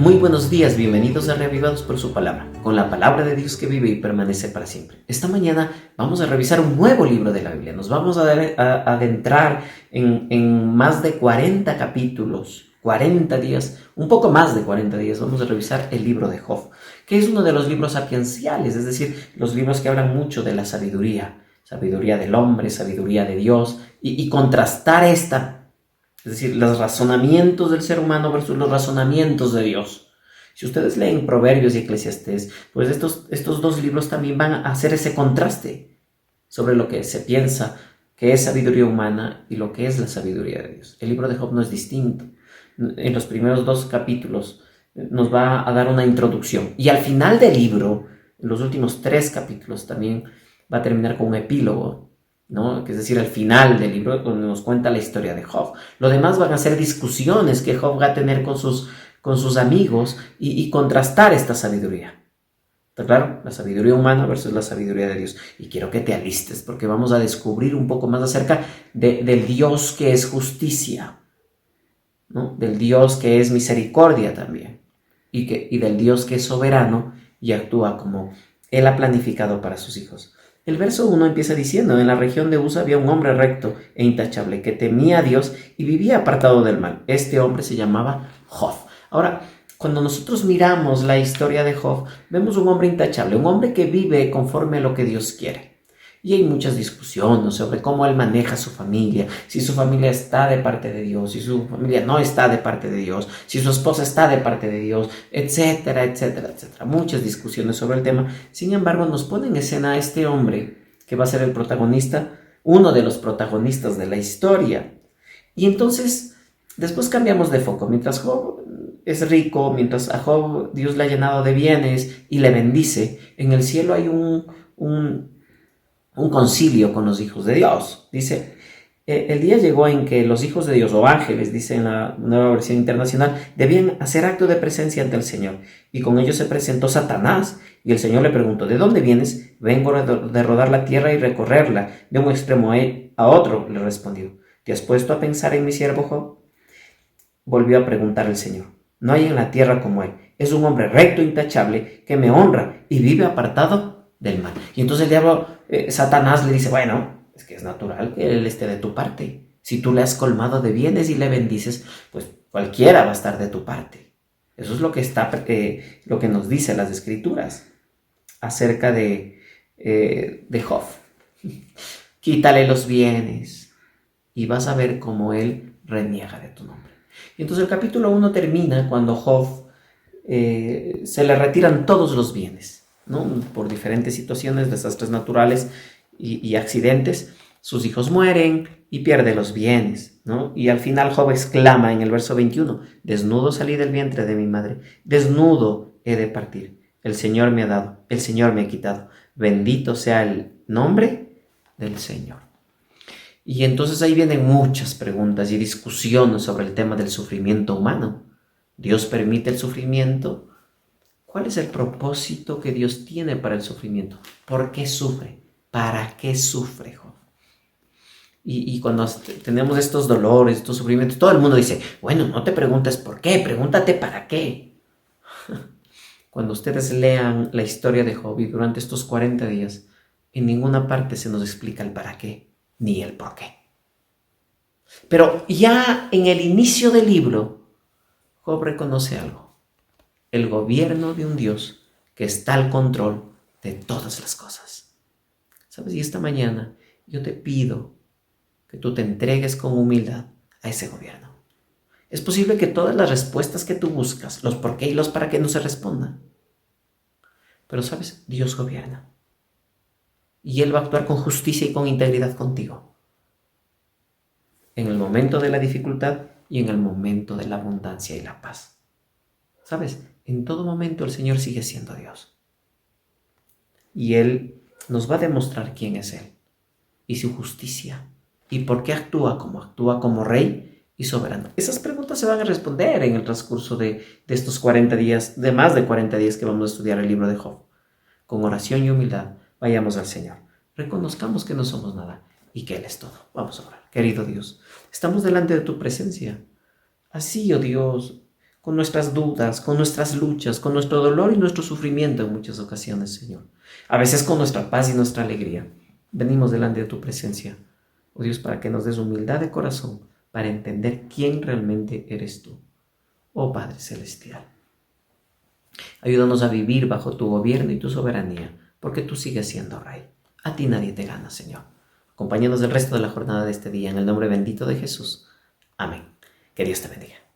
Muy buenos días, bienvenidos a Reavivados por su palabra, con la palabra de Dios que vive y permanece para siempre. Esta mañana vamos a revisar un nuevo libro de la Biblia. Nos vamos a adentrar en más de 40 capítulos, 40 días, un poco más de 40 días. Vamos a revisar el libro de Job, que es uno de los libros sapienciales, es decir, los libros que hablan mucho de la sabiduría del hombre, sabiduría de Dios, y contrastar esta. Es decir, los razonamientos del ser humano versus los razonamientos de Dios. Si ustedes leen Proverbios y Eclesiastés, pues estos dos libros también van a hacer ese contraste sobre lo que se piensa que es sabiduría humana y lo que es la sabiduría de Dios. El libro de Job no es distinto. En los primeros 2 capítulos nos va a dar una introducción. Y al final del libro, en los últimos 3 capítulos también va a terminar con un epílogo, ¿no? Que es decir, al final del libro donde nos cuenta la historia de Job. Lo demás van a ser discusiones que Job va a tener con sus amigos y contrastar esta sabiduría. ¿Está claro? La sabiduría humana versus la sabiduría de Dios. Y quiero que te alistes porque vamos a descubrir un poco más acerca del Dios que es justicia, ¿no? Del Dios que es misericordia también. Y del Dios que es soberano y actúa como Él ha planificado para sus hijos. El verso 1 empieza diciendo: en la región de Usa había un hombre recto e intachable que temía a Dios y vivía apartado del mal. Este hombre se llamaba Job. Ahora, cuando nosotros miramos la historia de Job, vemos un hombre intachable, un hombre que vive conforme a lo que Dios quiere. Y hay muchas discusiones sobre cómo él maneja su familia, si su familia está de parte de Dios, si su familia no está de parte de Dios, si su esposa está de parte de Dios, etcétera, etcétera, etcétera. Muchas discusiones sobre el tema. Sin embargo, nos pone en escena a este hombre que va a ser el protagonista, uno de los protagonistas de la historia. Y entonces, después cambiamos de foco. Mientras Job es rico, mientras a Job Dios le ha llenado de bienes y le bendice, en el cielo hay un concilio con los hijos de Dios. Dice, el día llegó en que los hijos de Dios, o ángeles, dice en la nueva versión internacional, debían hacer acto de presencia ante el Señor. Y con ellos se presentó Satanás, y el Señor le preguntó: ¿de dónde vienes? Vengo de rodar la tierra y recorrerla, de un extremo a otro, le respondió. ¿Te has puesto a pensar en mi siervo Job? Volvió a preguntar el Señor. No hay en la tierra como él. Es un hombre recto e intachable que me honra y vive apartado del mal. Y entonces el diablo, Satanás le dice: bueno, es que es natural que él esté de tu parte. Si tú le has colmado de bienes y le bendices, pues cualquiera va a estar de tu parte. Eso es lo que nos dicen las Escrituras acerca de Job. Quítale los bienes y vas a ver cómo él reniega de tu nombre. Y entonces el capítulo 1 termina cuando Job se le retiran todos los bienes, ¿no? Por diferentes situaciones, desastres naturales y accidentes. Sus hijos mueren y pierde los bienes, ¿no? Y al final Job exclama en el verso 21: desnudo salí del vientre de mi madre, desnudo he de partir. El Señor me ha dado, el Señor me ha quitado. Bendito sea el nombre del Señor. Y entonces ahí vienen muchas preguntas y discusiones sobre el tema del sufrimiento humano. ¿Dios permite el sufrimiento? ¿Cuál es el propósito que Dios tiene para el sufrimiento? ¿Por qué sufre? ¿Para qué sufre Job? Y cuando tenemos estos dolores, estos sufrimientos, todo el mundo dice: bueno, no te preguntes por qué, pregúntate para qué. Cuando ustedes lean la historia de Job y durante estos 40 días, en ninguna parte se nos explica el para qué ni el por qué. Pero ya en el inicio del libro, Job reconoce algo: el gobierno de un Dios que está al control de todas las cosas. ¿Sabes? Y esta mañana yo te pido que tú te entregues con humildad a ese gobierno. Es posible que todas las respuestas que tú buscas, los por qué y los para qué, no se respondan. Pero ¿sabes? Dios gobierna. Y Él va a actuar con justicia y con integridad contigo. En el momento de la dificultad y en el momento de la abundancia y la paz. ¿Sabes? En todo momento el Señor sigue siendo Dios. Y Él nos va a demostrar quién es Él y su justicia y por qué actúa como rey y soberano. Esas preguntas se van a responder en el transcurso de estos 40 días, de más de 40 días que vamos a estudiar el libro de Job. Con oración y humildad vayamos al Señor. Reconozcamos que no somos nada y que Él es todo. Vamos a orar. Querido Dios, estamos delante de tu presencia. Así, oh Dios, con nuestras dudas, con nuestras luchas, con nuestro dolor y nuestro sufrimiento en muchas ocasiones, Señor. A veces con nuestra paz y nuestra alegría. Venimos delante de tu presencia, oh Dios, para que nos des humildad de corazón, para entender quién realmente eres tú, oh Padre Celestial. Ayúdanos a vivir bajo tu gobierno y tu soberanía, porque tú sigues siendo Rey. A ti nadie te gana, Señor. Acompáñanos del resto de la jornada de este día, en el nombre bendito de Jesús. Amén. Que Dios te bendiga.